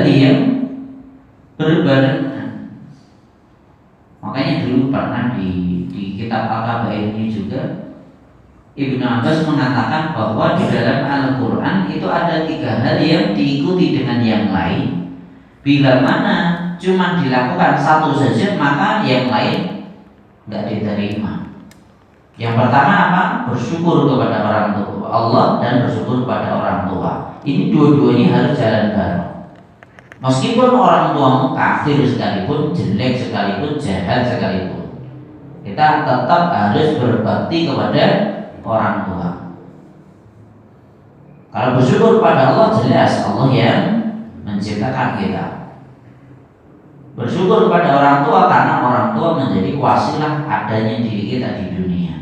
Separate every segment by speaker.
Speaker 1: yang berbarengan. Makanya dulu pernah di kitab Al-Kabair ini juga Ibnu Abbas mengatakan bahwa di dalam Al-Quran itu ada 3 hal yang diikuti dengan yang lain. Bila mana cuma dilakukan satu saja, maka yang lain nggak diterima. Yang pertama apa? Bersyukur kepada orang tua Allah dan bersyukur kepada orang tua. Ini dua-duanya harus jalan bareng. Meskipun orang tuamu kafir sekalipun, jelek sekalipun, jahat sekalipun, kita tetap harus berbakti kepada orang tua. Kalau bersyukur kepada Allah, jelas Allah yang menciptakan kita. Bersyukur kepada orang tua karena orang tua menjadi wasilah adanya diri kita di dunia.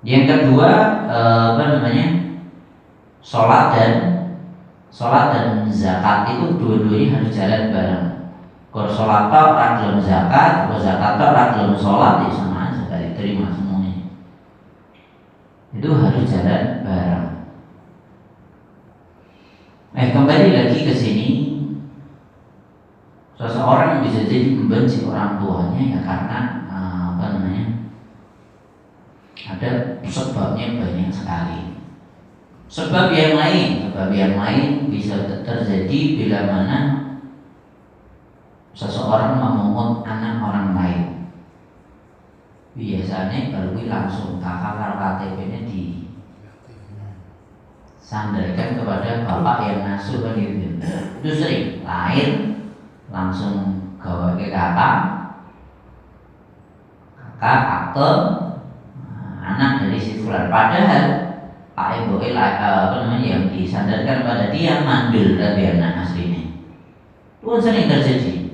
Speaker 1: Yang kedua, sholat dan zakat itu dua-duanya harus jalan bareng. Kalau sholat tok ora gelem zakat, kalau zakat tok ora gelem sholat, ya sama aja, gak diterima semuanya. Itu harus jalan bareng. Kembali lagi ke sini. Seseorang bisa jadi membenci orang tuanya ya karena ada sebabnya banyak sekali. Sebab yang lain bisa terjadi bila mana seseorang memungut anak orang lain. Biasanya baru langsung kakak KTP-nya disandarkan kepada bapak yang ngasuh kan gitu. Itu sering lahir langsung gawe ke kakak akte anak dari si fulan, padahal Pak Ibu yang disandarkan pada dia mandul dari anak aslinya. Itu sering terjadi.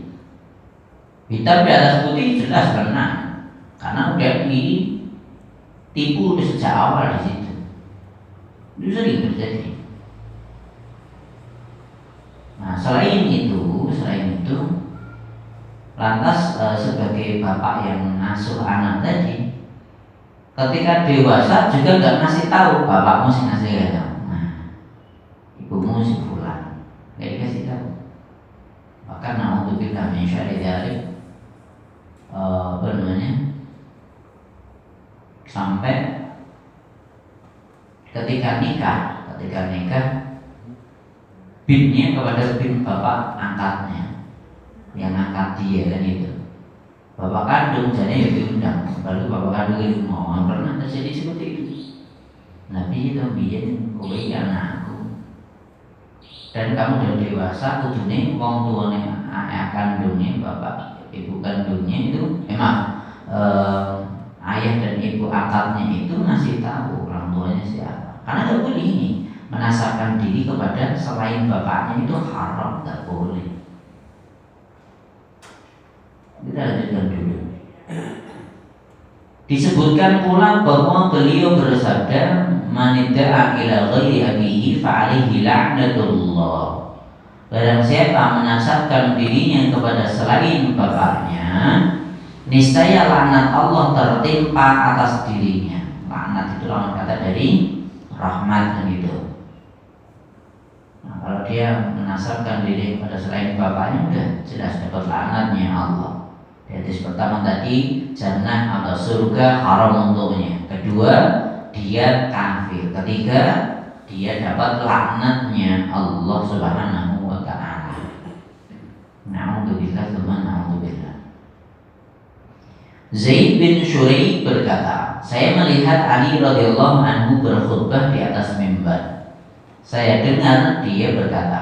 Speaker 1: Hitam di atas putih jelas karena udah ditipu sejak awal di situ. Itu sering terjadi. Nah, selain itu, lantas sebagai bapak yang ngasuh anak tadi, ketika dewasa juga nggak ngasih tahu bapakmu sih ngasih tahu. Nah, ibumu si fulan nggak dikasih tahu. Bahkan untuk kita mencari dari sampai ketika nikah binnya kepada bin bapak angkatnya yang angkat dia kan itu. Bapak kandung jadi ya diundang, lalu bapak kandung itu mau pernah terjadi seperti itu. Nabi itu biyen kowe anakku, dan kamu sudah dewasa, kudune wong tuane anak kandungnya, bapak ibu kandungnya itu ayah dan ibu angkatnya itu ngasih tahu orang tuanya siapa. Karena nggak boleh ini menasabkan diri kepada selain bapaknya, itu haram, nggak boleh. Kita lanjutkan dulu. Disebutkan pula bahwa beliau bersabda, "Manidda'a ila ghairi abihi fa'alaihi la'natullah." Barang siapa menasabkan dirinya kepada selain bapaknya, niscaya laknat Allah tertimpa atas dirinya. Laknat itu lawan kata dari rahmat dan itu. Nah, kalau dia menasabkan diri kepada selain bapaknya, udah jelas dapat laknatnya Allah. Hadis pertama tadi, jannah atau surga haram untuknya. Kedua, dia kafir. Ketiga, dia dapat laknatnya Allah Subhanahu wa ta'ala. Na'udzubillah tsumma na'udzubillah. Zaid bin Syurai berkata, saya melihat Ali radhiyallahu anhu berkhutbah di atas mimbar. Saya dengar dia berkata,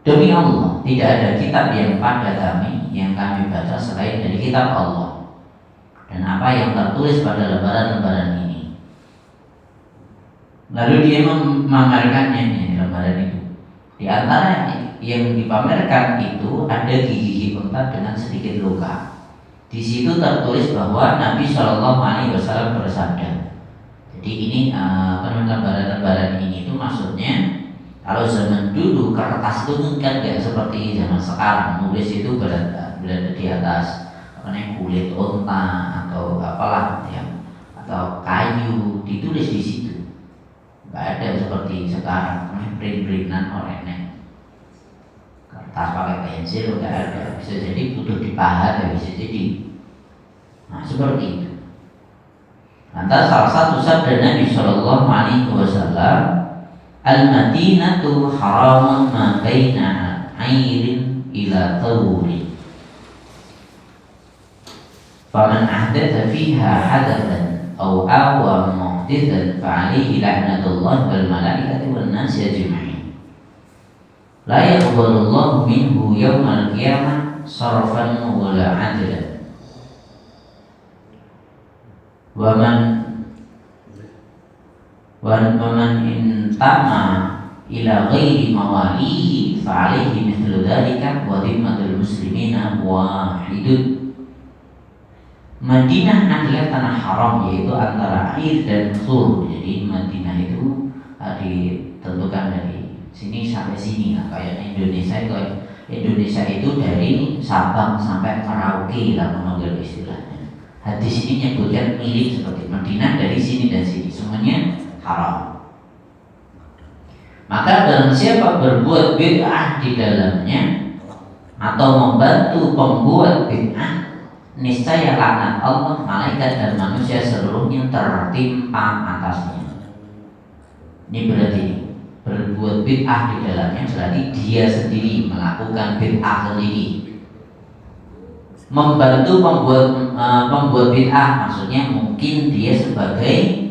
Speaker 1: demi Allah, tidak ada kitab yang pada kami yang kami baca selain dari kitab Allah dan apa yang tertulis pada lembaran-lembaran ini. Lalu dia memamerkannya di lembaran itu. Di antara yang dipamerkan itu ada gigi unta dengan sedikit luka. Di situ tertulis bahwa Nabi Shallallahu Alaihi Wasallam bersabda. Jadi ini lembaran-lembaran ini itu maksudnya, kalau zaman dulu kertas itu kan nggak seperti zaman sekarang, nulis itu berada di atas kulit unta atau apalah ya, atau kayu, ditulis di situ. Nggak ada seperti sekarang print-printan orangnya kertas pakai pensil, nggak ada. Bisa jadi butuh dipahat, ya bisa jadi. Nah seperti itu. Lantas salah satu sabda Nabi Shallallahu Alaihi Wasallam, Al-Madinatu haramun ma baina airin ila tawrin. Faman ahdatha fiha hadathan aw awa muhdithan fa'alaihi la'natullah wal malaikati wan nasi ajma'in. La yaqbalullahu minhu yawmal qiyamah sarfan wala 'adlan. Wa man intama ila ghairi mawalihi fa'alaihi mithlu dhalika wa dhimmatul muslimina wahidun. Madinah adalah tanah haram, yaitu antara air dan sur. Jadi Madinah itu ditentukan dari sini sampai sini. Nah, kayak Indonesia itu dari Sabang sampai Merauke lah menurut istilahnya. Hadis ini menyebutkan milik seperti Madinah dari sini dan sini, semuanya haram. Maka barang siapa berbuat bid'ah di dalamnya atau membantu pembuat bid'ah, niscaya laknat Allah, malaikat dan manusia seluruhnya tertimpa atasnya. Ini berarti berbuat bid'ah di dalamnya berarti dia sendiri melakukan bid'ah sendiri. Membantu pembuat bid'ah maksudnya mungkin dia sebagai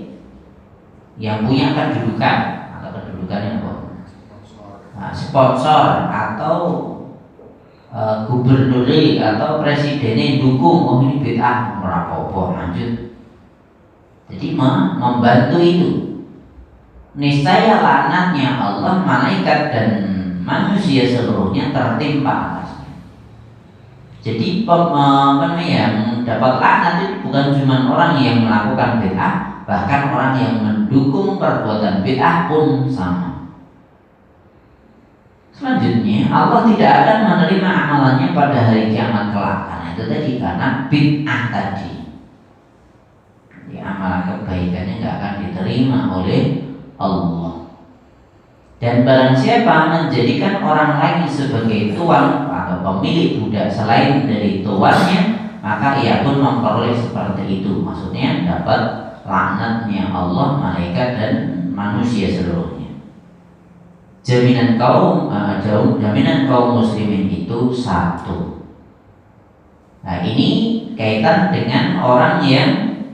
Speaker 1: yang punya kedudukan atau kedudukannya apa? Nah, sponsor atau gubernur atau presidennya dukung, oh ini bid'ah, merapopo lanjut. Jadi membantu itu, niscaya laknatnya Allah, malaikat dan manusia seluruhnya tertimpa atasnya. Jadi yang dapat laknat itu bukan cuma orang yang melakukan bid'ah, bahkan orang yang mendukung perbuatan bid'ah pun sama. Selanjutnya, Allah tidak akan menerima amalannya pada hari kiamat kelak. Karena itu tadi, karena bid'ah tadi. Jadi amalan kebaikannya tidak akan diterima oleh Allah. Dan barang siapa menjadikan orang lain sebagai tuan atau pemilik budak selain dari tuannya, maka ia pun memperoleh seperti itu. Maksudnya dapat laknatnya Allah, malaikat dan manusia seluruhnya. Jaminan kaum muslimin itu satu. Nah ini kaitan dengan orang yang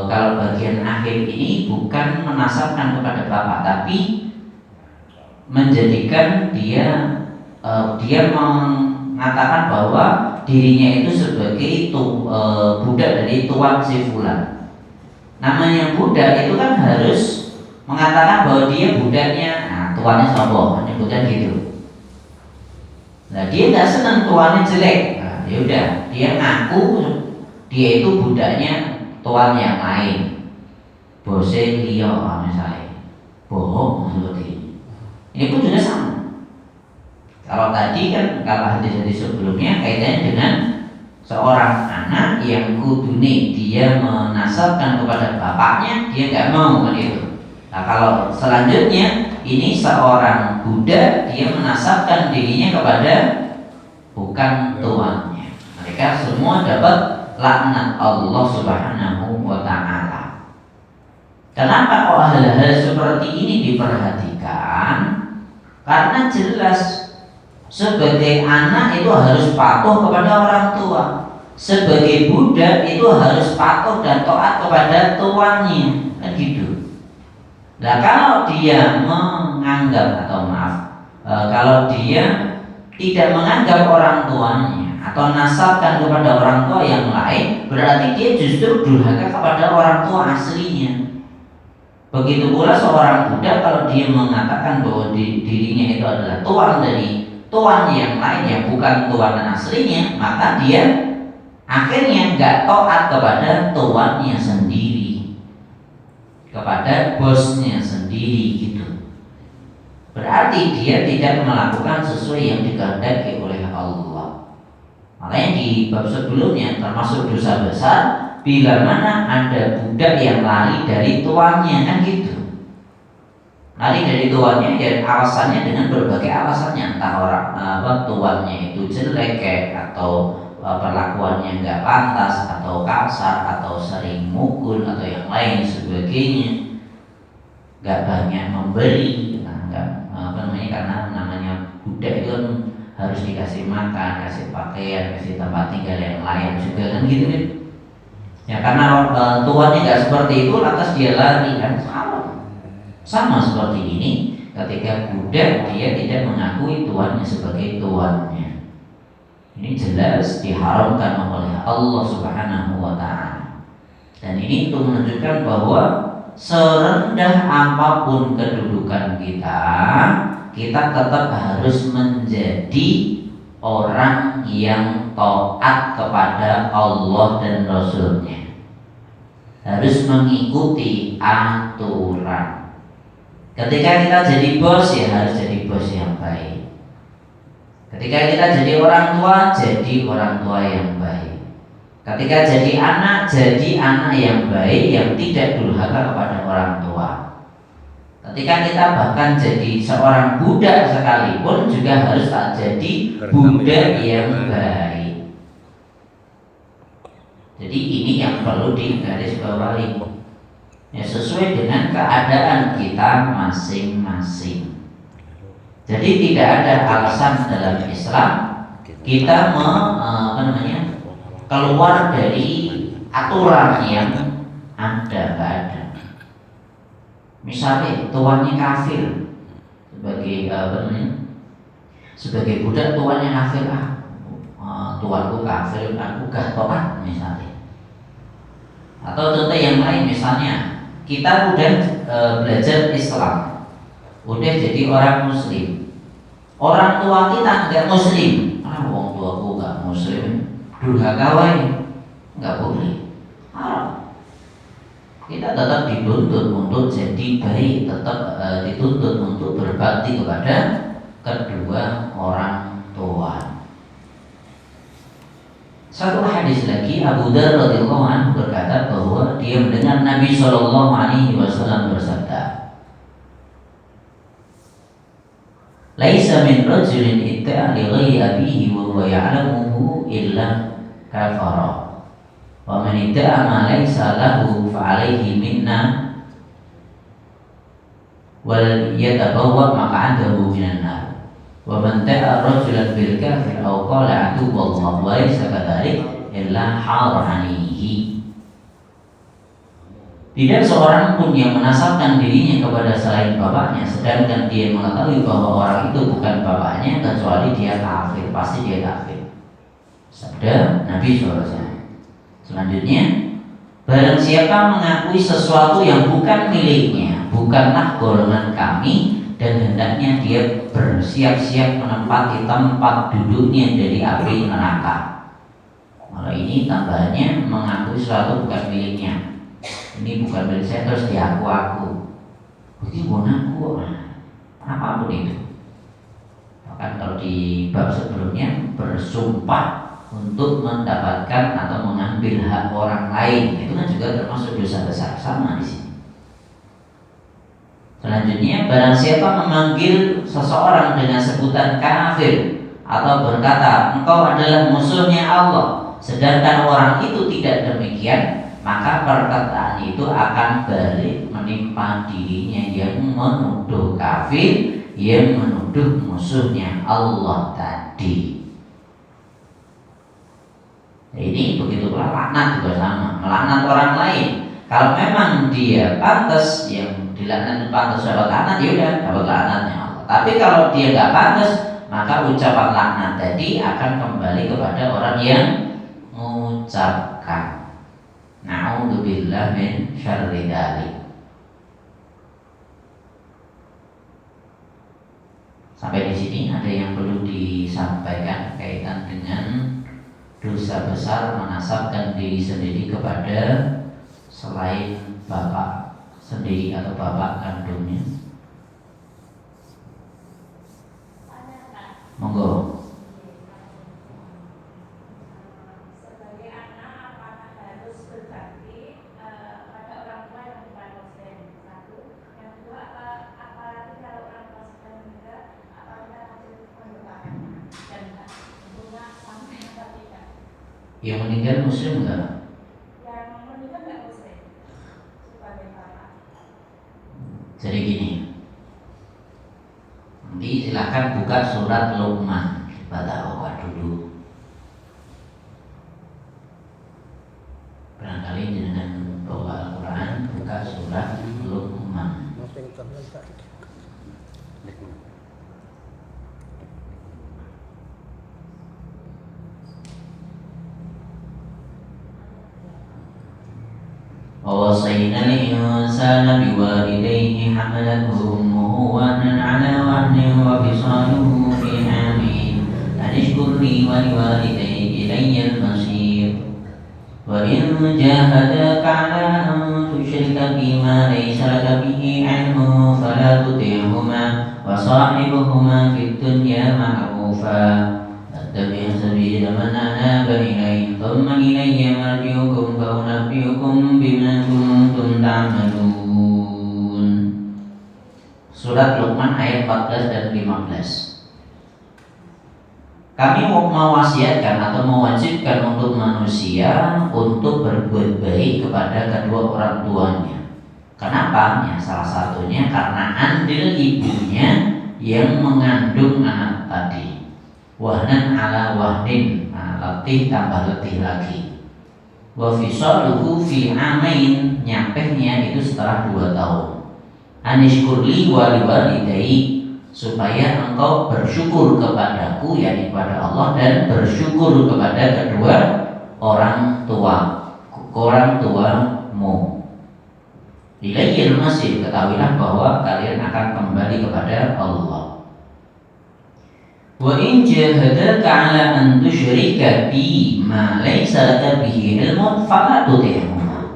Speaker 1: kalau bagian akhir ini bukan menasabkan kepada bapak, tapi menjadikan dia mengatakan bahwa dirinya itu sebagai budak dari tuan si fulan. Namanya budak itu kan harus mengatakan bahwa dia budaknya, nah tuannya sombong, menyebutkan gitu. Nah dia nggak senang tuannya jelek, nah yaudah dia ngaku dia itu budaknya tuan yang lain, bose liyo misalnya, bohong seperti ini. Ini pun juga sama. Kalau tadi kan kalau hadis-hadis sebelumnya kaitannya dengan seorang anak yang kudune dia menasabkan kepada bapaknya, dia nggak mau kan itu. Nah kalau selanjutnya ini seorang budak dia menasabkan dirinya kepada bukan tuannya. Mereka semua dapat laknat Allah Subhanahu wa ta'ala. Kenapa kok hal-hal seperti ini diperhatikan? Karena jelas sebagai anak itu harus patuh kepada orang tua. Sebagai budak itu harus patuh dan taat kepada tuannya. Kan gitu. Nah kalau dia menganggap kalau dia tidak menganggap orang tuanya atau nasabkan kepada orang tua yang lain, berarti dia justru durhaka kepada orang tua aslinya. Begitu pula seorang budak kalau dia mengatakan bahwa dirinya itu adalah tuan dari tuan yang lain yang bukan tuan aslinya, maka dia akhirnya nggak taat kepada tuannya sendiri, kepada bosnya sendiri gitu. Berarti dia tidak melakukan sesuai yang dikehendaki oleh Allah. Makanya di bab sebelumnya termasuk dosa besar bila mana ada budak yang lari dari tuannya, kan gitu. Lari dari tuannya ya alasannya dengan berbagai alasannya, entah orang tuannya itu jelek atau perlakuannya nggak pantas atau kasar atau sering mukul atau yang lain sebagainya, nggak banyak memberi, nggak karena namanya budak itu kan harus dikasih makan, kasih pakaian, kasih tempat tinggal yang layak juga kan gitu kan. Ya karena tuannya nggak seperti itu, lantas dia lari kan sama seperti ini. Ketika budak dia tidak mengakui tuannya sebagai tuannya, ini jelas diharamkan oleh Allah Subhanahu wa Ta'ala. Dan ini untuk menunjukkan bahwa serendah apapun kedudukan kita, kita tetap harus menjadi orang yang taat kepada Allah dan Rasulnya, harus mengikuti aturan. Ketika kita jadi bos ya harus jadi bos yang baik. Ketika kita jadi orang tua, jadi orang tua yang baik. Ketika jadi anak yang baik yang tidak durhaka kepada orang tua. Ketika kita bahkan jadi seorang budak sekalipun juga harus jadi budak yang baik. Jadi ini yang perlu digarisbawahi. Ya, sesuai dengan keadaan kita masing-masing. Jadi tidak ada alasan dalam Islam kita keluar dari aturan yang ada, nggak ada. Misalnya tuannya kafir, sebagai budak tuannya kafir, tuanku kafir, aku gak taat misalnya. Atau contoh yang lain misalnya kita udah belajar Islam, udah jadi orang Muslim, orang tua kita nggak Muslim, wong tuaku nggak Muslim, durhaka wae, nggak boleh, haram. Kita tetap dituntut untuk jadi baik, tetap dituntut untuk berbakti kepada kedua orang tua. Satu hadis lagi, Abu Dzar radhiyallahu anhu berkata bahwa dia mendengar Nabi Shallallahu Alaihi Wasallam bersabda, "Laisa min rajulin itta'a li ghairi abihi wa huwa ya'lamuhu illa kafara. Wa man itta'a ma laisa lahu fa 'alaihi minna wal yatabawwa maq'adahu minan nar. Wa man ta'a rajulan bil kafir aw qala aduwallahu wa laysa kadzalik illa haranihi." Tidak seorang pun yang menasabkan dirinya kepada selain bapaknya sedangkan dia mengetahui bahwa orang itu bukan bapaknya kecuali dia kafir, pasti dia kafir. Sabda Nabi SAW. Selanjutnya, barang siapa mengakui sesuatu yang bukan miliknya, bukanlah golongan kami, dan hendaknya dia bersiap-siap menempati tempat duduknya dari api neraka. Kalau ini tambahannya mengakui sesuatu bukan miliknya. Ini bukan milik saya terus diaku-aku. Begitu aku, apapun itu. Bahkan kalau di bab sebelumnya bersumpah untuk mendapatkan atau mengambil hak orang lain, itu kan juga termasuk dosa besar, sama di sini. Selanjutnya, barang siapa memanggil seseorang dengan sebutan kafir atau berkata engkau adalah musuhnya Allah, sedangkan orang itu tidak demikian, maka perkataan itu akan balik menimpa dirinya yang menuduh kafir, yang menuduh musuhnya Allah tadi. Ini begitu pula laknat juga sama, melaknat orang lain. Kalau memang dia pantas, yang dilaknat pantas dapat laknat, ya udah dapat laknatnya Allah. Tapi kalau dia nggak pantas, maka ucapan laknat tadi akan kembali kepada orang yang mengucapkan. Na'udzubillah min syarri dzalik. Sampai di sini ada yang perlu disampaikan kaitan dengan dosa besar menasabkan diri sendiri kepada selain bapak sendiri atau bapak kandungnya. Monggo.
Speaker 2: Sebagai anak, apakah harus berbakti pada orang tua yang bukan muslim? Satu, yang kedua, apa
Speaker 1: Yang meninggal muslim enggak?
Speaker 2: Yang meninggal nggak muslim sebagai bapak.
Speaker 1: Jadi gini, nanti silakan buka surat Luqman, baca dulu. Barangkali dengan bawa Al-Quran, buka surat Luqman. ووصينا الإنسان بوالديه حملته أمه وهنا على وهن وفصاله في عامين أن اشكر لي ولوالديك إلي المصير وإن جاهداك على أن تشرك بي ما ليس لك به علم فلا تطعهما وصاحبهما في الدنيا معروفا واتبع سبيل من أناب إلي ثم إلي مرجعكم فأنبئكم بما كنتم تعملون. Surat Luqman ayat 14 dan 15. Kami mewasiatkan atau mewajibkan untuk manusia untuk berbuat baik kepada kedua orang tuanya. Kenapa? Ya, salah satunya karena andil ibunya yang mengandung anak tadi. Wahnan ala wahnin, letih tambah letih lagi. Wa fisaluhu fi amain, nyampehnya itu setelah 2 tahun. Anishkurli wa liwalidayk, supaya engkau bersyukur kepadaku, yakni kepada Allah, dan bersyukur kepada kedua orang tuamu. Ilaihil masir, ketahuilah bahwa kalian akan kembali kepada Allah. Wa in jahadaka 'ala an tusyrika bi ma laysa laka bihi ilmun fala tuti'huma.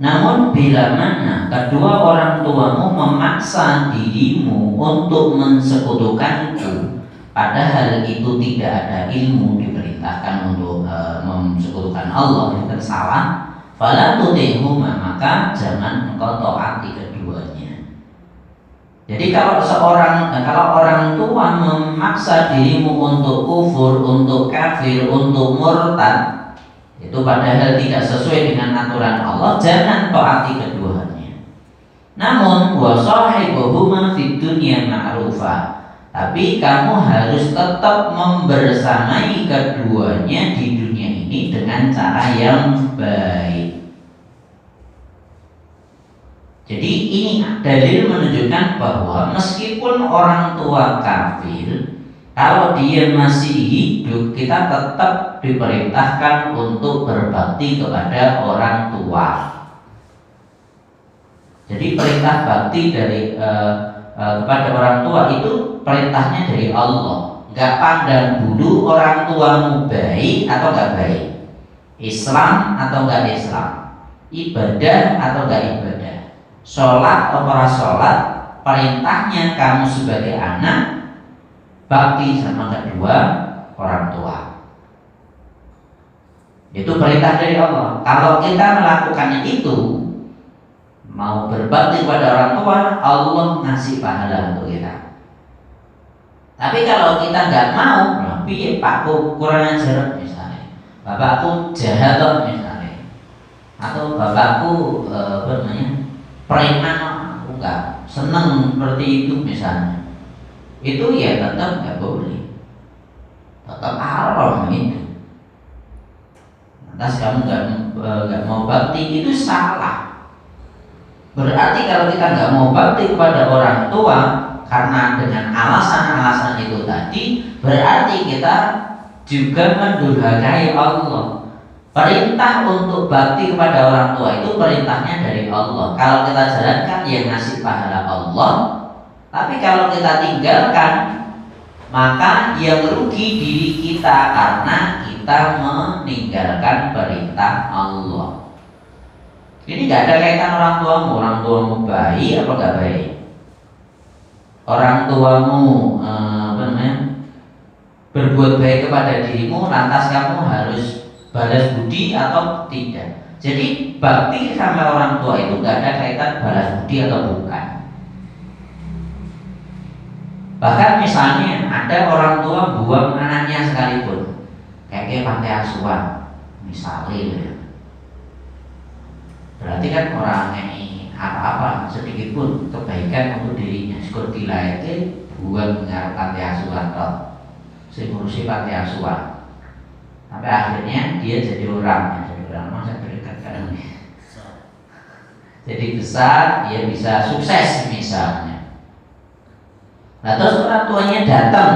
Speaker 1: Namun bila mana kedua orang tuamu memaksa dirimu untuk mensekutukanku, padahal itu tidak ada ilmu, diperintahkan untuk mensekutukan Allah, itu salah. Fala tuti'huma, maka jangan engkau taati keduanya. Jadi kalau orang tua memaksa dirimu untuk kufur, untuk kafir, untuk murtad, itu padahal tidak sesuai dengan aturan Allah, jangan taati keduanya. Namun wa sahibuhuma fid dunya ma'rufa, tapi kamu harus tetap membersamai keduanya di dunia ini dengan cara yang baik. Jadi ini dalil menunjukkan bahwa meskipun orang tua kafir, kalau dia masih hidup, kita tetap diperintahkan untuk berbakti kepada orang tua. Jadi perintah bakti dari kepada orang tua itu perintahnya dari Allah. Gak pandang bulu orang tuamu baik atau gak baik, Islam atau gak Islam, ibadah atau gak ibadah, sholat atau para sholat, perintahnya kamu sebagai anak bakti sama kedua orang tua. Itu perintah dari Allah. Kalau kita melakukannya itu, mau berbakti kepada orang tua, Allah ngasih pahala untuk kita. Tapi kalau kita nggak mau, piye pakku kurang ajar misalnya, bapakku jahat misalnya, atau bapakku preman, aku nggak seneng seperti itu misalnya, itu ya tetap nggak boleh, tetap haram itu. Lantas kamu nggak mau bakti, itu salah. Berarti kalau kita nggak mau bakti kepada orang tua karena dengan alasan-alasan itu tadi, berarti kita juga mendurhakai Allah. Perintah untuk bakti kepada orang tua itu perintahnya dari Allah. Kalau kita jalankan, yang ngasih pahala Allah. Tapi kalau kita tinggalkan, maka yang rugi diri kita karena kita meninggalkan perintah Allah. Ini nggak ada kaitan orang tuamu baik apa nggak baik. Orang tuamu berbuat baik kepada dirimu, lantas kamu harus balas budi atau tidak. Jadi bakti sama orang tua itu nggak ada kaitan balas budi atau bukan. Bahkan misalnya ada orang tua buang anaknya sekalipun, kayak pantai asuhan, misalnya ya. Berarti kan orang ini apa-apa sedikit pun kebaikan untuk dirinya. Seperti itu buat mengarah panti asuhan toh, si ngurusi panti asuhan. Sampai akhirnya dia jadi orang masa berikan kadang jadi besar, dia bisa sukses misalnya. Nah terus orang tuanya datang,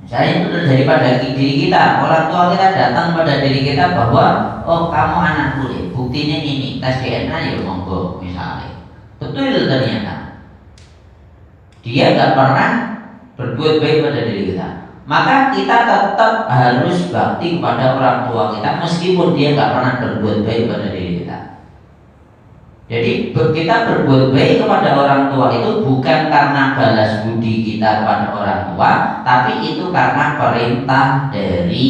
Speaker 1: misalnya itu terjadi pada diri kita, orang tua kita datang pada diri kita bahwa oh kamu anak boleh, buktinya ini tes DNA ya monggo misalnya, betul ternyata dia nggak pernah berbuat baik pada diri kita, maka kita tetap harus bakti kepada orang tua kita meskipun dia nggak pernah berbuat baik pada diri kita. Jadi kita berbuat baik kepada orang tua itu bukan karena balas budi kita kepada orang tua, tapi itu karena perintah dari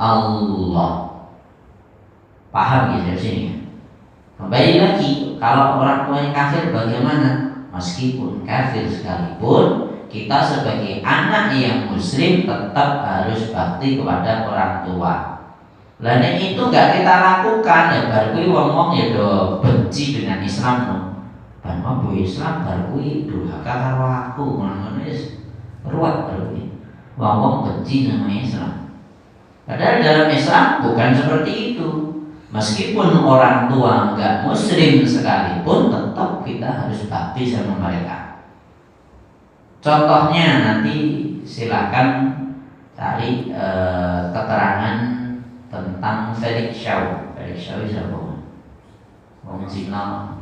Speaker 1: Allah. Paham ya dari sini? Kembali lagi, kalau orang tuanya kafir bagaimana? Meskipun kafir sekalipun, kita sebagai anak yang muslim tetap harus bakti kepada orang tua. Lainnya itu gak kita lakukan ya baru kui wong ya do benci dengan Islam no. Banwa bu Islam baru kui durhaka karo aku, ngono wis ruwet baru kui. Wong benci sama Islam. Padahal dalam Islam bukan seperti itu. Meskipun orang tua enggak muslim sekalipun tetap kita harus bakti sama mereka. Contohnya nanti silakan cari keterangan tentang Felix Shaw. Felix Shaw siapa? Wong Cina.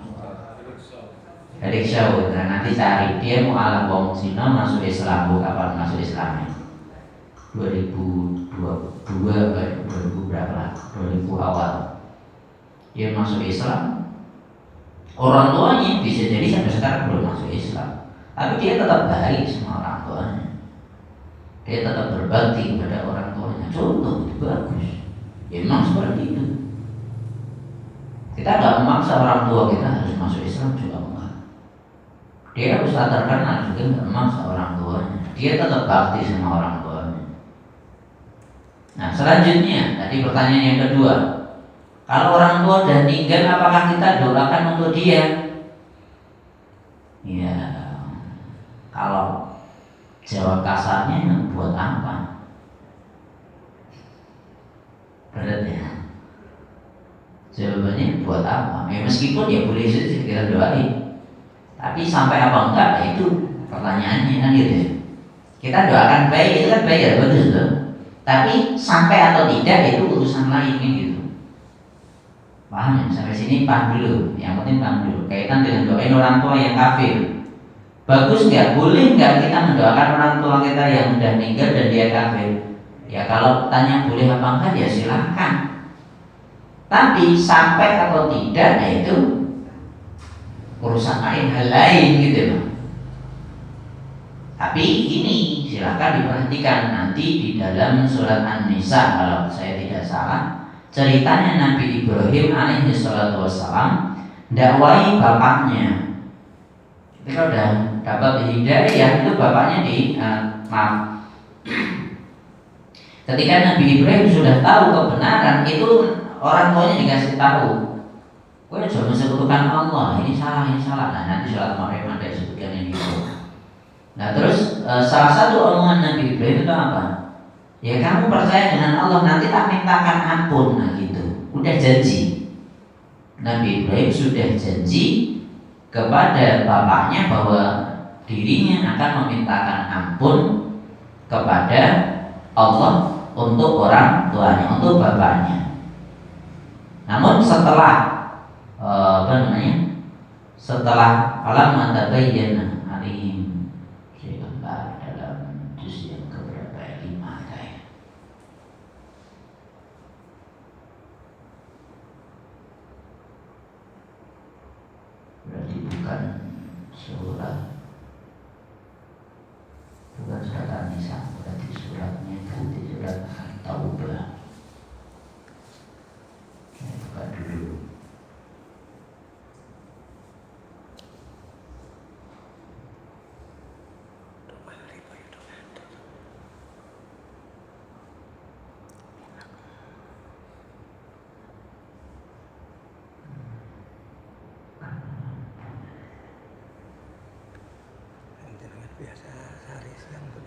Speaker 1: Felix Shaw. Nah, nanti cari dia mualaf wong Cina masuk Islam. Kapan masuk Islam? 2022 2000 berapa lah? 2000 awal. Dia masuk Islam. Orang tuanya bisa jadi sampai sekarang belum masuk Islam, tapi dia tetap baik sama orang tuanya. Dia tetap berbakti kepada orang tuanya. Contoh itu bagus. Ya memang seperti itu. Kita nggak memaksa orang tua kita harus masuk Islam juga enggak. Dia harus terkenal juga nggak memaksa orang tuanya. Dia tetap bakti sama orang tuanya. Nah selanjutnya tadi pertanyaan yang kedua, kalau orang tua udah meninggal apakah kita doakan untuk dia? Ya kalau jawab kasarnya buat apa? Berat ya. Jawabannya buat apa? Ya meskipun ya boleh saja kita doain, tapi sampai apa enggak ya itu pertanyaannya kan gitu ya. Kita doakan baik itu kan baik ya bagus tuh. Tapi sampai atau tidak itu urusan lain kan gitu. Paham ya? Sampai sini paham dulu. Yang penting paham dulu. Kaitan dengan doain orang tua yang kafir. Bagus nggak? Boleh nggak kita mendoakan orang tua kita yang sudah meninggal dan dia kafir? Ya kalau tanya boleh apa enggak ya silahkan. Tapi sampai atau tidak ya itu urusan lain, hal lain gitu loh. Tapi ini silahkan diperhatikan nanti di dalam surat An-Nisa kalau saya tidak salah, ceritanya Nabi Ibrahim alaihi salatu wassalam dakwai bapaknya. Ketika udah dapat hidayah itu bapaknya ketika Nabi Ibrahim sudah tahu kebenaran itu orang tuanya dikasih tahu, gue coba mensekutukan Allah, ini salah. Nah nanti surat Maryam ada sebutkan ini. Nah terus salah satu omongan Nabi Ibrahim itu apa? Ya kamu percaya dengan Allah nanti tak mintakan ampun. Nah gitu, udah janji. Nabi Ibrahim sudah janji kepada bapaknya bahwa dirinya akan memintakan ampun kepada Allah untuk orang tuanya, untuk bapaknya. Namun setelah setelah alam tabayyana alaihim dalam juz yang keberapa ya 5 kayak. Berarti bukan surat An-Nisa, berarti suratnya ganti surat Taubah. Saya buka dulu.
Speaker 3: biasa sehari siang tuh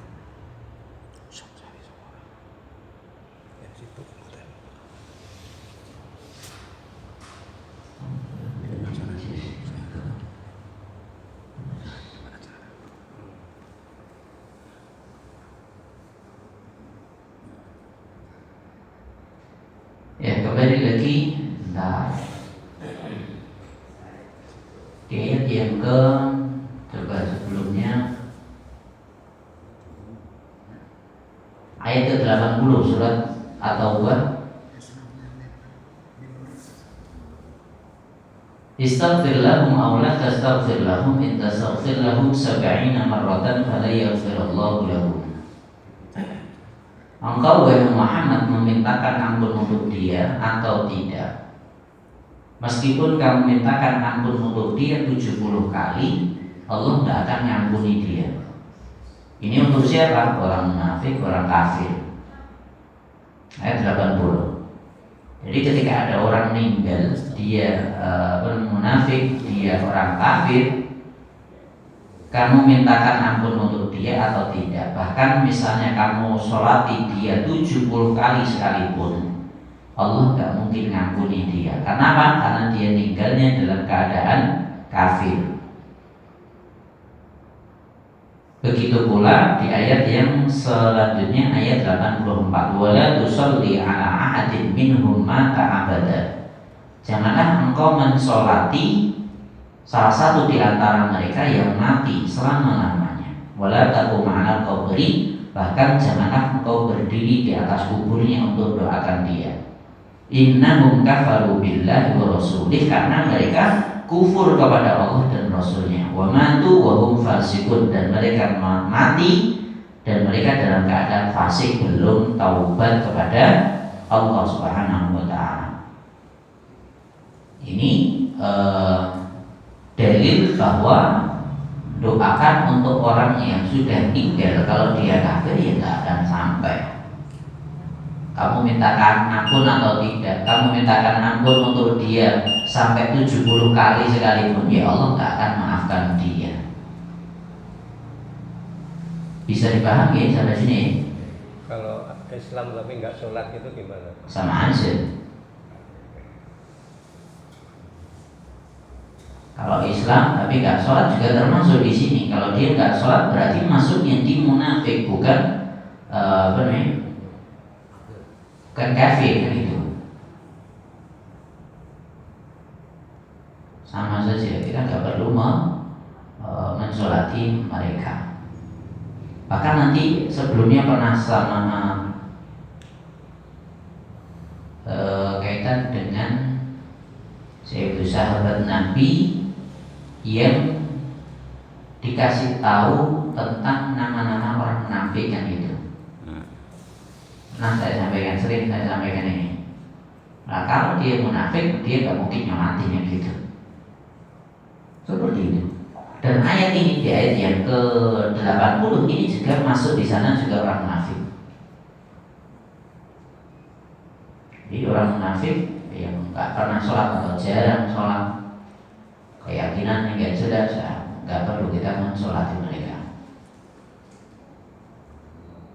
Speaker 3: sehari sore ya situ kemudian
Speaker 1: ya kembali lagi di ayat yang coba sebelumnya ayat ke-80 surat At-Taubah. Istaghfir lahum aw la tastaghfir lahum in tastaghfir lahum 70 marratan fala yaghfirullahu lahum. Engkau wahai Muhammad memintakan ampun untuk dia atau tidak. Meskipun kamu mintakan ampun untuk dia 70 kali, Allah tidak akan ngampuni dia. Ini untuk siapa? Orang munafik, orang kafir. Ayat 80. Jadi ketika ada orang meninggal, dia munafik, dia orang kafir, kamu mintakan ampun untuk dia atau tidak. Bahkan misalnya kamu sholati dia 70 kali sekalipun, Allah gak mungkin ngampuni dia. Karena apa? Karena dia meninggalnya dalam keadaan kafir. Begitu pula di ayat yang selanjutnya, ayat 84, wala tusalli ala ahadin minhum mata abada. Janganlah engkau mensolati salah satu di antara mereka yang mati selama-lamanya. Wala taqum ala qabri, bahkan janganlah engkau berdiri di atas kuburnya untuk doakan dia. Innahum kafaru billahi wa rasulih, karena mereka kufur kepada Allah dan Rasulnya. Wa matu wa hum fasiqun, dan mereka mati dan mereka dalam keadaan fasik, belum taubat kepada Allah Subhanahu wa taala. Ini dalil bahwa doakan untuk orang yang sudah meninggal, kalau dia kafir ya tidak akan sampai. Kamu mintakan ampun atau tidak, kamu mintakan ampun untuk dia sampai 70 kali sekalipun, ya Allah tak akan maafkan dia. Bisa dipahami sampai sini?
Speaker 3: kalau Islam tapi nggak sholat itu gimana?
Speaker 1: Sama aja. Kalau Islam tapi nggak sholat juga termasuk di sini. Kalau dia nggak sholat berarti masuknya di munafik, bukan bukan kafir kan itu. Sama saja, kita nggak perlu mensolati mereka. Bahkan nanti sebelumnya pernah sama kaitan dengan yaitu sahabat Nabi yang dikasih tahu tentang nama-nama orang munafik kan itu. Nah saya sampaikan, sering saya sampaikan ini. Nah kalau dia munafik, dia nggak mungkin nyolatin yang gitu. Seperti itu. Dan ayat ini, di ayat yang ke-80 ini juga masuk di sana juga orang munafik. Jadi orang munafik yang nggak pernah sholat atau jarang sholat, keyakinan yang nggak jelas, nggak perlu kita mensolati mereka.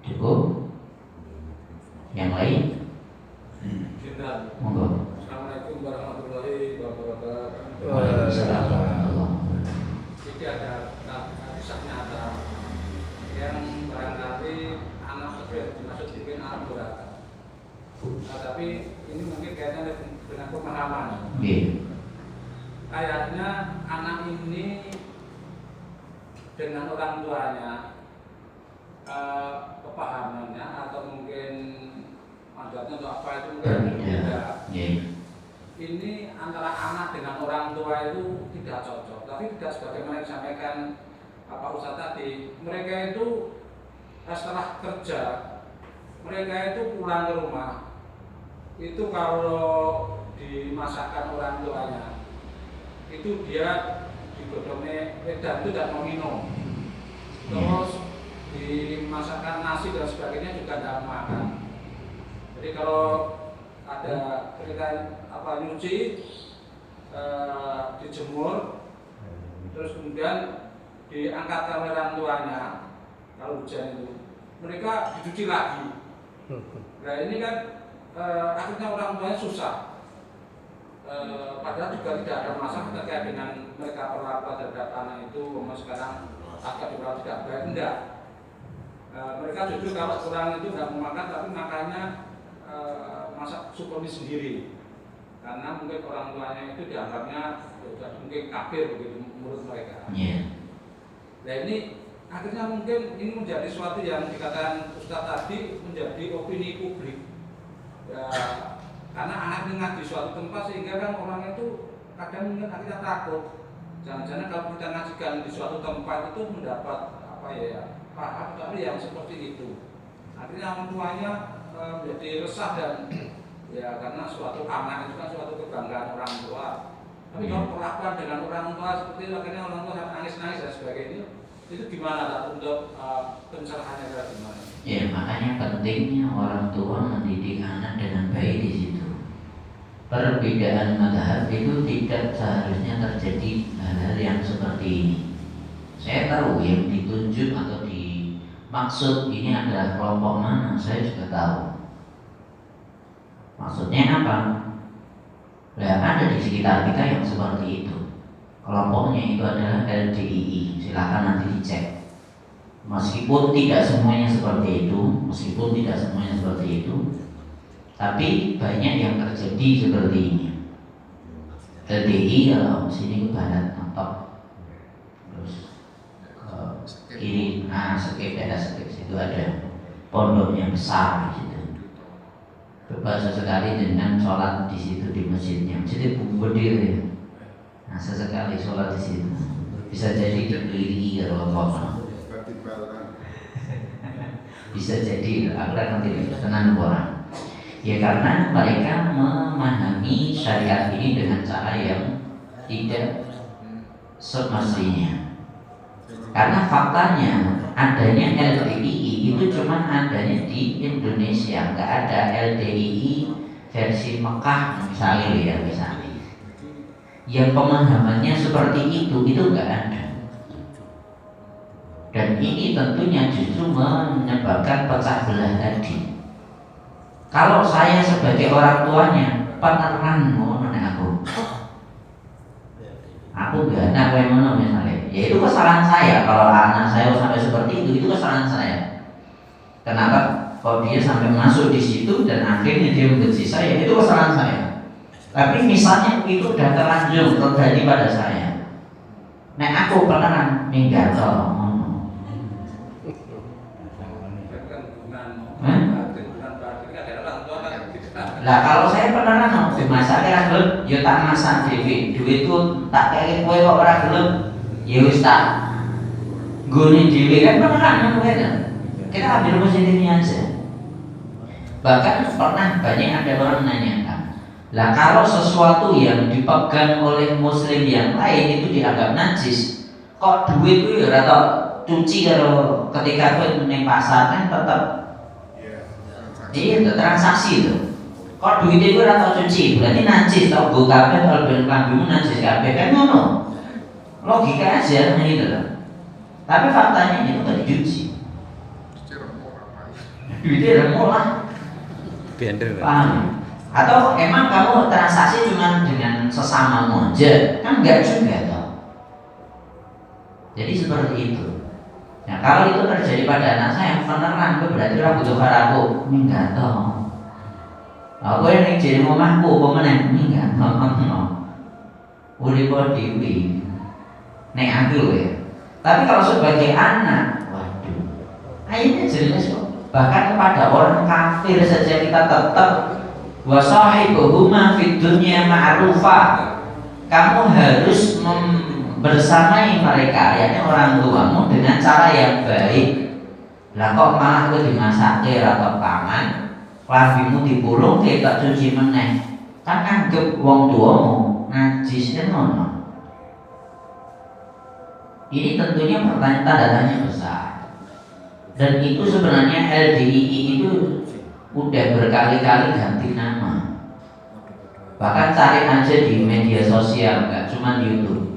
Speaker 1: Cukup. Yang lain? Monggo.
Speaker 4: Assalamualaikum warahmatullahi wabarakatuh.
Speaker 1: Waalaikumsalam warahmatullahi wabarakatuh.
Speaker 4: Jadi ada kisah nyata yang barangkali anak sudah dimaksud bikin anak durhaka. Nah, tapi ini mungkin kaitannya dengan pemahaman. Kayaknya anak ini dengan orang tuanya kepahamannya atau mungkin mandatnya untuk apa itu mungkin berbeda. Ini antara anak dengan orang tua itu tidak cocok. Tapi tidak sebagaimana disampaikan Pak Ustadz tadi, mereka itu setelah kerja, mereka itu pulang ke rumah. Itu kalau dimasakkan orang tuanya, itu dia digodongnya dan itu tidak mau minum. Terus dimasakkan nasi dan sebagainya juga tidak makan. Jadi kalau ada cerita nyuci, dijemur, terus kemudian diangkat oleh orang tuanya, kalau hujan itu mereka dicuci lagi. Nah ini kan akhirnya orang tuanya susah. Padahal juga tidak ada masalah terkait dengan mereka perlakuan terhadap anak itu, sekarang agak diperlakukan tidak baik, enggak. Mereka justru kalau kurang itu tidak mau makan, tapi makannya masak sup sendiri, karena mungkin orang tuanya itu dianggapnya mungkin kafir begitu menurut mereka. Nah ini akhirnya mungkin ini menjadi suatu yang dikatakan Ustaz tadi menjadi opini publik. Ya, karena anak dengar di suatu tempat sehingga kan orang itu kadang mungkin akhirnya takut. Jangan-jangan kalau kita ngajikan di suatu tempat itu mendapat paham tapi yang seperti itu. Akhirnya orang tuanya menjadi resah dan ya karena suatu anak itu kan suatu kebanggaan orang tua. Tapi kalau perlakuan dengan orang tua seperti itu akhirnya orang tua nangis-nangis dan sebagainya, itu gimana untuk pencerahannya gimana?
Speaker 1: Ya makanya pentingnya orang tua mendidik anak dengan baik di situ. Perbedaan mazhab itu tidak seharusnya terjadi hal-hal yang seperti ini. Saya tahu yang ditunjuk atau dimaksud ini adalah kelompok mana, saya juga tahu. Maksudnya apa? Nah, ada di sekitar kita yang seperti itu. Kelompoknya itu adalah LDII. Silakan nanti dicek. Meskipun tidak semuanya seperti itu, tapi banyak yang terjadi seperti ini. LDI kalau sini ke barat mentok, terus ke kiri, daerah Sekip situ ada pondoknya besar di situ. Berbahasa sekali dengan sholat di situ di masjidnya, jadi berdiri ya. Nah sesekali sholat di situ, bisa jadi dibeli kalau apa. Bisa jadi akhirnya nanti tenang orang. Ya karena mereka memahami syariat ini dengan cara yang tidak semestinya. Karena faktanya adanya LDII itu cuma adanya di Indonesia, nggak ada LDII versi Mekah misalnya. Yang pemahamannya seperti itu nggak ada. Dan ini tentunya justru menyebabkan pecah belah tadi. Kalau saya sebagai orang tuanya penerang aku gak anak kayak mana misalnya, ya itu kesalahan saya. Kalau anak saya sampai seperti itu kesalahan saya. Kenapa? Kalau dia sampai masuk di situ dan akhirnya dia membenci saya, itu kesalahan saya. Tapi misalnya itu sudah terlanjur terjadi pada saya, nah aku penerang minggat Lah kalau saya pernah masak gelem, ya tak masak duit itu tak kayak kowe kok ora gelem, ya wis tak nggone dhewe kan pernah kan. Kita ambil positifnya aja. Bahkan pernah banyak ada orang menanyakan, lah kalau sesuatu yang dipegang oleh muslim yang lain itu dianggap najis, kok duit itu ya atau cuci kalau ketika kowe ning pasar kan tetap itu transaksi itu. Kok duit itu ora tau cuci, berarti najis tau go kabeh kalau ben klambimu najis kabeh kan ngono. Logika aja gitu loh. Tapi faktanya itu enggak dicuci. Duitnya remuk lah. Paham? Atau emang kamu transaksi cuma dengan sesamamu aja? Kan enggak juga toh. Jadi seperti itu. Nah kalau itu terjadi pada anak saya, beneran berarti orang butuh karaku, enggak toh. Aku yang jadi omahku, pemenang ini kan, urip dewi, nek aku ya. Tapi kalau sebagai anak, waduh, ayatnya jelas kok. Bahkan kepada orang kafir saja kita tetap wasahibuhuma fid dunya ma'rufa. Kamu harus bersamai mereka, yakni orang tuamu dengan cara yang baik. Lah kok malah itu dimasake atau pangan? Lambimu dipulung tak cuci meneh. Kan anggap wong tuamu najis kan ngono. Ini tentunya pertanyaan tanda tanya besar. Dan itu sebenarnya LDII itu udah berkali-kali ganti nama. Bahkan cari aja di media sosial, nggak cuma di YouTube.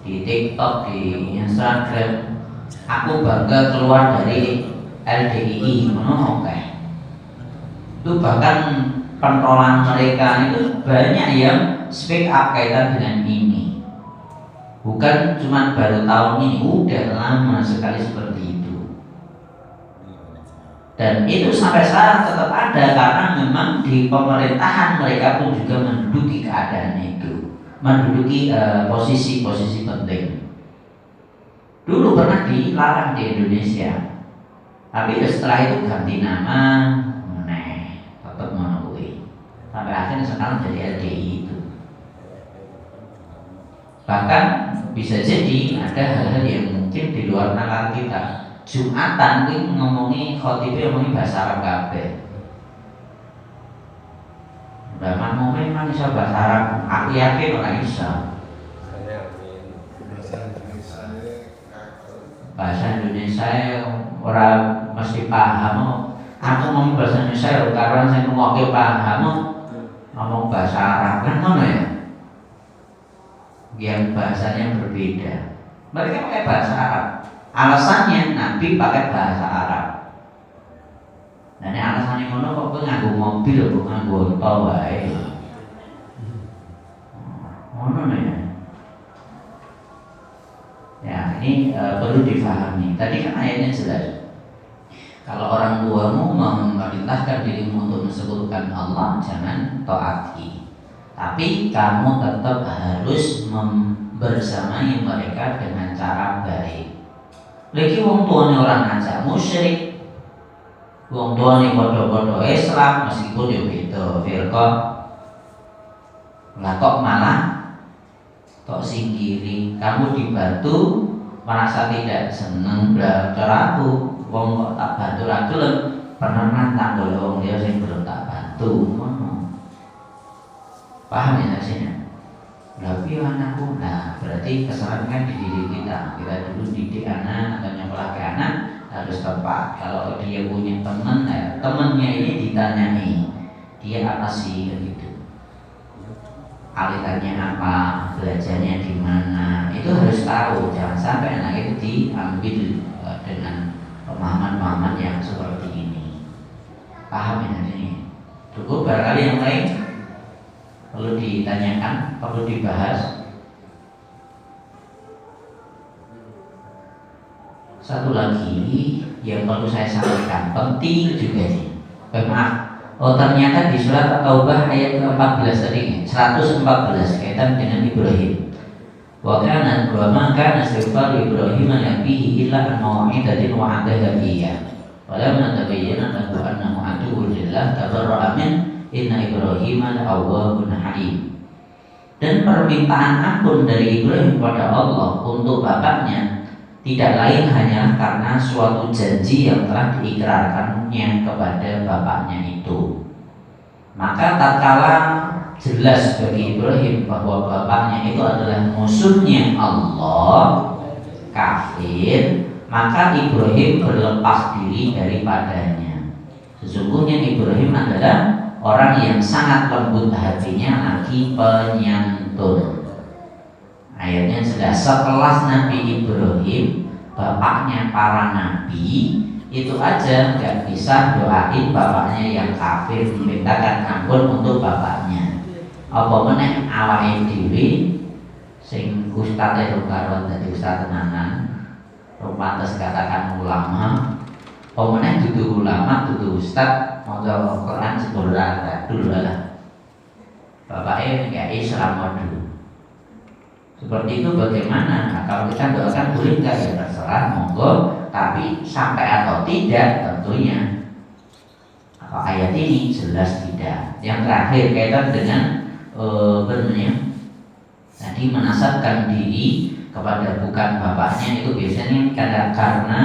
Speaker 1: di TikTok, di Instagram, aku bangga keluar dari LDII, oke. Itu bahkan pentolan mereka itu banyak yang speak up kaitan dengan ini. Bukan cuma baru tahun ini, udah lama sekali seperti itu. Dan itu sampai sekarang tetap ada karena memang di pemerintahan mereka pun juga menduduki keadaan itu, menduduki posisi-posisi penting. Dulu pernah dilarang di Indonesia, tapi setelah itu ganti nama, tetap memenuhi. Sampai akhirnya sekarang jadi LDI itu. Bahkan bisa jadi ada hal-hal yang mungkin di luar nalar kita. Jumatan ini ngomongi khotibnya ngomongi bahasa Arab kabeh. Udah makmumnya memang bisa bahasa Arab. Aku yakin orang bisa. Bahasa Indonesia orang mesti paham. Aku ngomong bahasa Indonesia karena saya ngomong paham. Ngomong bahasa Arab kan mana ya? Yang bahasanya berbeda. Mereka pakai bahasa Arab. Alasannya Nabi pakai bahasa Arab. Nah, ini alasannya ngono kok kowe nganggo mobil kok nganggo unta wae. Ngono ya. Ya, ini perlu difahami. Tadi kan ayatnya jelas. Kalau orang tuamu memerintahkan dirimu untuk mensekutukan Allah, jangan taati. Tapi kamu tetap harus bersamai mereka dengan cara baik. Lagi wong tuane orang ngajak musyrik, wong tuane padha-padha Islam meskipun yo beda firqah. Lah kok malah kok singkiri, kamu dibantu merasa tidak seneng bla cara aku wong kok tak bantu ra gelem pernah nantang oleh wong dia sing belum tak bantu. Paham ya hasilnya? Tapi anakku, nah berarti kesalahan kan di diri kita. Kita dulu didik anak atau nyepelake anak harus tepat. Kalau dia punya teman, temannya ini ditanyai, dia apa sih gitu, alirannya apa, belajarnya di mana, itu harus tahu. Jangan sampai anak itu diambil dengan pemahaman-pemahaman yang seperti ini. Paham ya ini? Cukup barangkali yang lain perlu ditanyakan, perlu dibahas. Satu lagi yang perlu saya sampaikan, penting juga nih. Maaf, ternyata di surat At-Taubah ayat ke-14 tadi, 114 kaitan dengan Ibrahim. Wa kana ma kana istighfar Ibrahim nabihi illa an mau'idatin wa'adaha iyyah. Wa lamma tabayyana lahu annahu aduwwun lillah tabarra'a min inna Ibrahim la'awwahun halim. Dan permintaan ampun dari Ibrahim kepada Allah untuk bapaknya tidak lain hanya karena suatu janji yang telah diikrarkannya kepada bapaknya itu. Maka tatkala jelas bagi Ibrahim bahwa bapaknya itu adalah musuhnya Allah, kafir, maka Ibrahim berlepas diri daripadanya. Sesungguhnya Ibrahim adalah orang yang sangat lembut hatinya lagi penyantun. Ayatnya jelas, setelah Nabi Ibrahim, bapaknya para nabi, itu aja nggak bisa doain bapaknya yang kafir, memintakan ampun untuk bapaknya. Apa meneh awake dhewe sing ustadz itu karo dadi ustadz tenanan, pantes katakan ulama. Apa meneh dudu ulama, dudu ustadz, maca Quran sebenarnya dulu lah. Bapaknya nggak Islam dulu. Seperti itu bagaimana? Nah, kalau kita doakan boleh nggak ya terserah, monggo. Tapi sampai atau tidak tentunya. Kalau ayat ini jelas tidak. Yang terakhir kaitan dengan tadi menasabkan diri kepada bukan bapaknya itu biasanya karena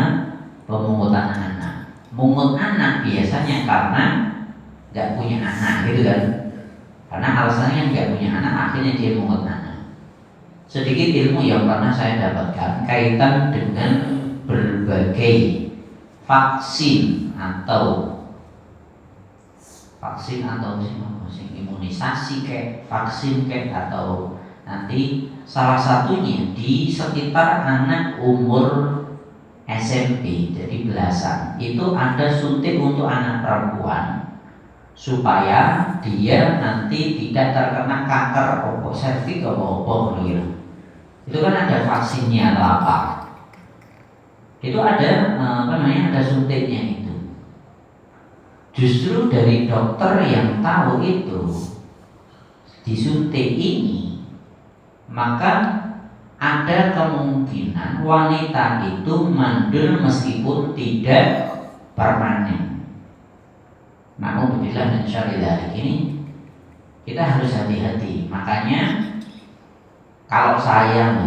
Speaker 1: pemungutan anak. Mungut anak biasanya karena nggak punya anak gitu kan? Karena alasannya nggak punya anak akhirnya dia mungut anak. Sedikit ilmu yang pernah saya dapatkan kaitan dengan berbagai vaksin atau imunisasi kayak vaksin kayak atau nanti salah satunya di sekitar anak umur SMP, jadi belasan, itu ada suntik untuk anak perempuan supaya dia nanti tidak terkena kanker serviks apa gitu. Itu kan ada vaksinnya atau apa? Itu ada ada suntiknya itu. Justru dari dokter yang tahu itu disuntik ini, maka ada kemungkinan wanita itu mandul meskipun tidak permanen. Namun bila mencari dari ini, kita harus hati-hati. Makanya kalau saya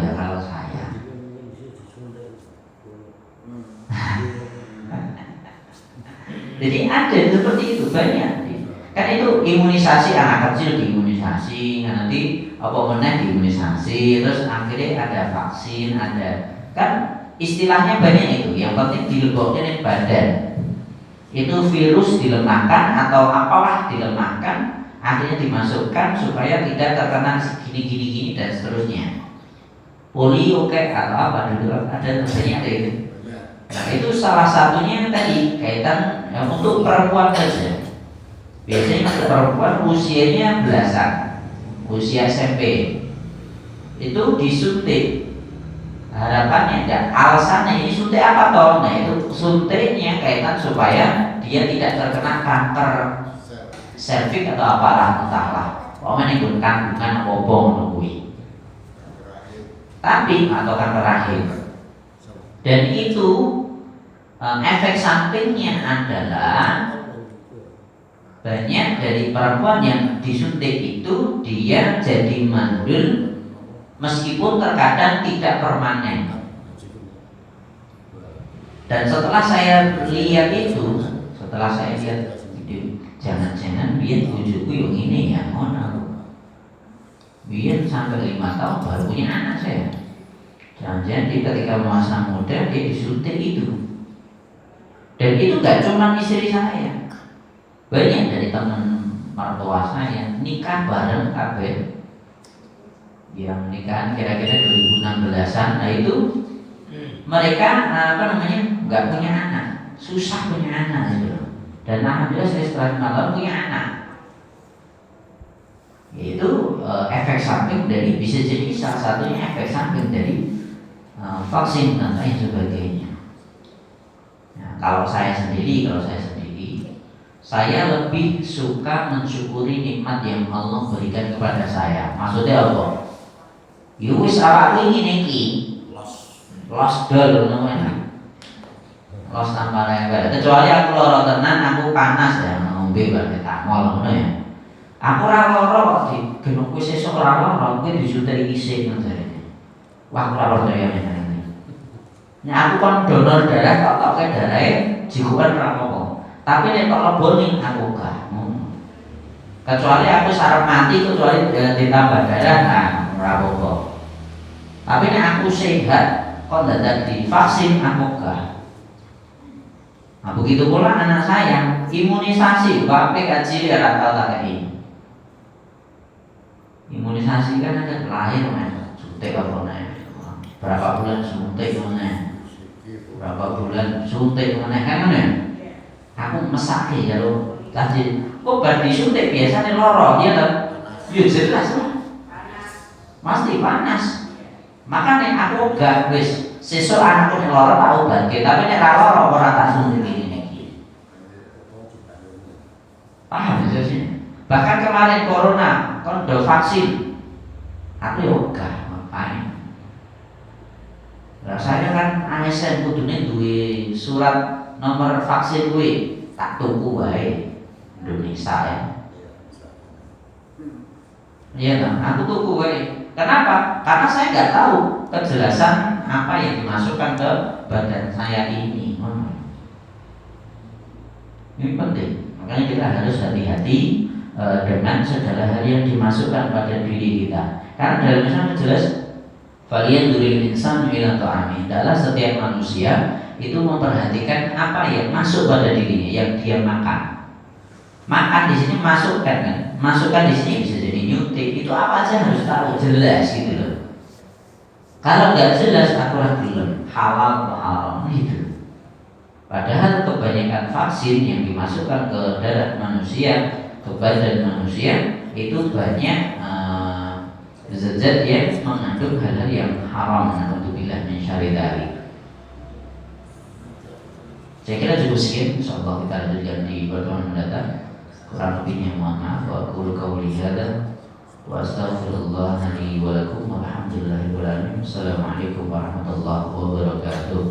Speaker 1: jadi ada seperti itu banyak. Kan itu imunisasi anak kecil diimunisasi, nanti apa diimunisasi, terus akhirnya ada vaksin, ada kan istilahnya banyak itu. Yang penting dileboknya di badan. Itu virus dilemahkan atau apalah dilemahkan, akhirnya dimasukkan supaya tidak terkena gini dan seterusnya. Polio kayak atau apa dulu ada banyak itu. Nah itu salah satunya tadi kaitan untuk perempuan saja. Biasanya untuk perempuan usianya belasan, usia SMP itu disuntik. Harapannya dan alasannya ini suntik apa toh? Nah itu suntiknya kaitan supaya dia tidak terkena kanker serviks atau apalah entahlah. Pokoknya ini kandungan obong nungguin. Tapi atau kanker rahim. Dan itu efek sampingnya adalah banyak dari perempuan yang disuntik itu dia jadi mandul meskipun terkadang tidak permanen. Dan setelah saya lihat jangan-jangan biar bujuku yang ini ya biar sampai 5 tahun baru punya anak saya. Jangan-jangan dia ketika masa muda dia disuntik itu. Dan itu gak cuma istri saya, banyak dari teman mertua saya nikah bareng kabeh. Yang nikahan kira-kira 2016an, nah itu mereka nggak punya anak, susah punya anak gitu. Dan alhamdulillah saya setelah 5 tahun punya anak. Itu efek samping dari, bisa jadi salah satunya efek samping dari vaksin dan lain sebagainya. Nah, kalau saya sendiri, saya lebih suka mensyukuri nikmat yang Allah berikan kepada saya. Maksudnya apa? Wis awakku iki los dol namanya. Los tanpa rewel. Kecuali aku lara tenan, aku panas ya ngombe paracetamol ngono ya. Aku ora lara kok digenuk wis sesuk ora lara, kuwi disuntik isih ngono jarene. Wah, ora percaya meneh. Nek aku kon donor darah kok toke darahe jikukan ora apa-apa. Tapi nek kok leboni aku gak. Kecuali aku sarep mati kecuali ditambah darah nah ora apa-apa. Tapi nek aku sehat kok dadak divaksin aku gak. Nah begitu pula anak saya imunisasi, bapak kaji ora tau tak kei. Imunisasi kan ada lahir men, suntik apa nek. Berapa bulan suntik mana? Berapa bulan suntik mana kan ya? Aku mesake ya lo tadi. Kok bar disuntik biasanya loro dia kan? Ya jelas lah. Pasti panas. Makanya aku gak wis sesuk anakku nek loro tak obati, tapi nek ra loro ora tak suntik iki. Paham ya sih? Bahkan kemarin corona kan udah vaksin. Aku ya gak ngapain. Rasanya kan ASN kudune duwe surat nomor vaksin kuwi tak tuku wae Indonesia ya. Iya kan, aku tuku wae. Kenapa? Karena saya nggak tahu kejelasan apa yang dimasukkan ke badan saya ini. Ini penting. Makanya kita harus hati-hati dengan segala hal yang dimasukkan pada diri kita. Karena dalam Islam jelas Falian duril insan ila ta'ami. Adalah setiap manusia itu memperhatikan apa yang masuk pada dirinya, yang dia makan. Makan di sini masukkan kan? Masukkan di sini bisa jadi nyut disuntik itu apa aja harus tahu jelas gitu loh. Kalau nggak jelas aku belum halal atau haram gitu. Padahal kebanyakan vaksin yang dimasukkan ke darah manusia, ke badan manusia itu banyak zat-zat yang mengandung hal-hal yang haram. Alhamdulillah min syarri dzalik. Saya kira cukup sekian. Insyaallah kita lanjutkan di pertemuan mendatang. Kurang lebihnya mohon maaf. Wa aqulu qawli hadza wa astaghfirullah li wa lakum. Walhamdulillahirabbil alamin. Assalamualaikum warahmatullahi wabarakatuh.